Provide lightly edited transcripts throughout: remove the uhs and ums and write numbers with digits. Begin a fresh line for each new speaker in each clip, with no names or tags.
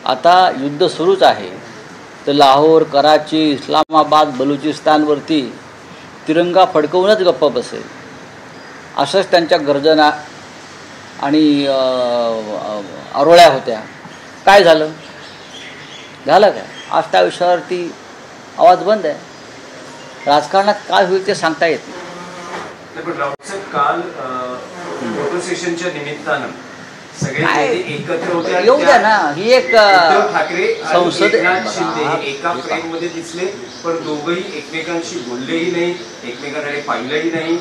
आता युद्ध सुरूच आहे, तर लाहोर, कराची, इस्लामाबाद, बलुचिस्तानवरती तिरंगा फडकवूनच गप्प बसेल असंच त्यांच्या गर्जना आणि आरोळ्या होत्या. काय झालं काय? आज त्या विषयावरती आवाज बंद आहे. राजकारणात काय होईल ते सांगता येत
नाही. पण राऊत काल फोटो सेशनच्या निमित्तानं सगळे एकत्र होते.
येऊ द्या ना. ही एक
उद्धव ठाकरे
संसद
शिंदे एका फ्रेम मध्ये दिसले, पण दोघंही एकमेकांशी बोललेही नाही, एकमेकांकडे पाहिलंही नाही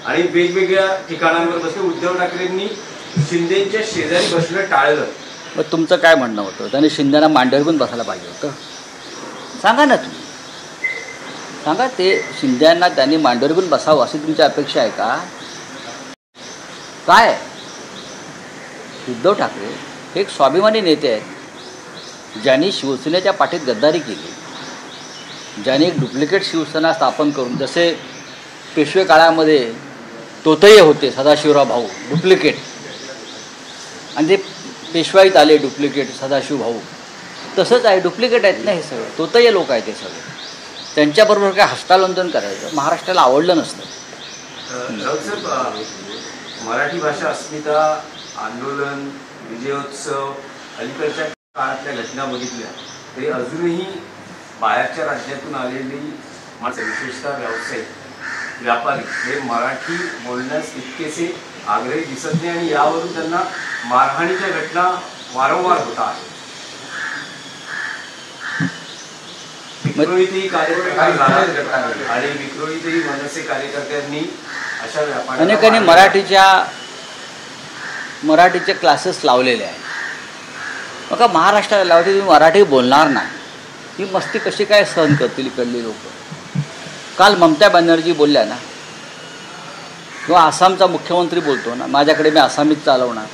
आणि वेगवेगळ्या ठिकाणांवर बसले. उद्धव ठाकरेंनी शिंदेच्या शेजारी बसणं टाळलं.
मग तुमचं काय म्हणणं होतं? त्यांनी शिंदेना मांडीवर पण बसायला पाहिजे होतं. सांगा ना तुम्ही, सांगा. ते शिंदेना त्यांनी मांडीवर पण बसावं अशी तुमची अपेक्षा आहे का? काय उद्धव ठाकरे हे एक स्वाभिमानी नेते आहेत, ज्यांनी शिवसेनेच्या पाठीत गद्दारी केली, ज्यांनी एक डुप्लिकेट शिवसेना स्थापन करून, जसे पेशवे काळामध्ये तोतये होते सदाशिवराव भाऊ डुप्लिकेट, आणि ते पेशवाईत आले डुप्लिकेट सदाशिव भाऊ, तसंच आहे. डुप्लिकेट आहेत ना हे सगळे, तोतये लोक आहेत ते सगळे. त्यांच्याबरोबर काय हस्तांदोलन करायचं महाराष्ट्राला आवडलं नसतं.
मराठी भाषा अस्मिता आंदोलन, विजयोत्सव, अलीकडच्या काळातल्या घटना बघितल्या तरी अजूनही बाहेरच्या राज्यातून आलेली माणसं, विशेषतः व्यावसायिक, व्यापारी हे मराठी बोलण्यास तितकेसे आग्रही दिसत नाही आणि यावरून त्यांना मारहाणीच्या घटना वारंवार होतात. विक्रोळीतही कार्यप्रकार झाला आणि विक्रोळीतही मनसे कार्यकर्त्यांनी अशा व्यापाऱ्यांना
अनेकांनी मराठीचे क्लासेस लावलेले आहेत. मग महाराष्ट्राला लावते तुम्ही मराठी बोलणार नाही, ही मस्ती कशी काय सहन करतील इकडली लोक? काल ममता बॅनर्जी बोलल्या ना, किंवा आसामचा मुख्यमंत्री बोलतो ना, माझ्याकडे मी आसामीत चालवणार,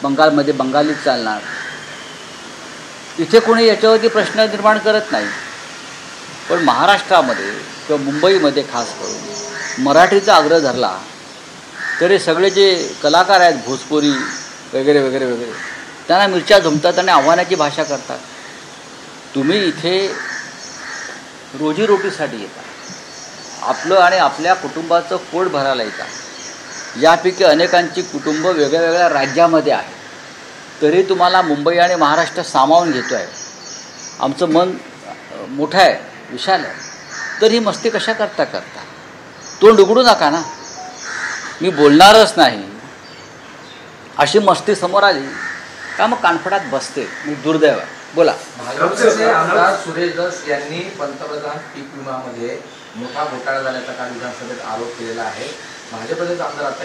बंगालमध्ये बंगालीत चालणार. इथे कोणी याच्यावरती प्रश्न निर्माण करत नाही. पण महाराष्ट्रामध्ये किंवा मुंबईमध्ये खास करून मराठीचा आग्रह धरला तर हे सगळे जे कलाकार आहेत, भोजपुरी वगैरे वगैरे वगैरे, त्यांना मिरच्या झुमतात आणि आव्हानाची भाषा करतात. तुम्ही इथे रोजीरोटीसाठी येता, आपलं आणि आपल्या कुटुंबाचं पोट भरायला येता. यापैकी अनेकांची कुटुंब वेगळ्या वेगळ्या राज्यामध्ये आहे, तरी तुम्हाला मुंबई आणि महाराष्ट्र सामावून घेतो आहे. आमचं मन मोठं आहे, विशाल आहे, तर ही मस्ती कशा करता तोंड उघडू नका ना, मी बोलणारच नाही अशी मस्ती समोर आली का मग कानफडात बसते. मी दुर्दैव आहे. बोला.
भाजपचे आमदार सुरेश धस यांनी पंतप्रधान पीक विमामध्ये मोठा घोटाळा झाल्याचा काल विधानसभेत आरोप केलेला आहे. भाजपचेच आमदार आता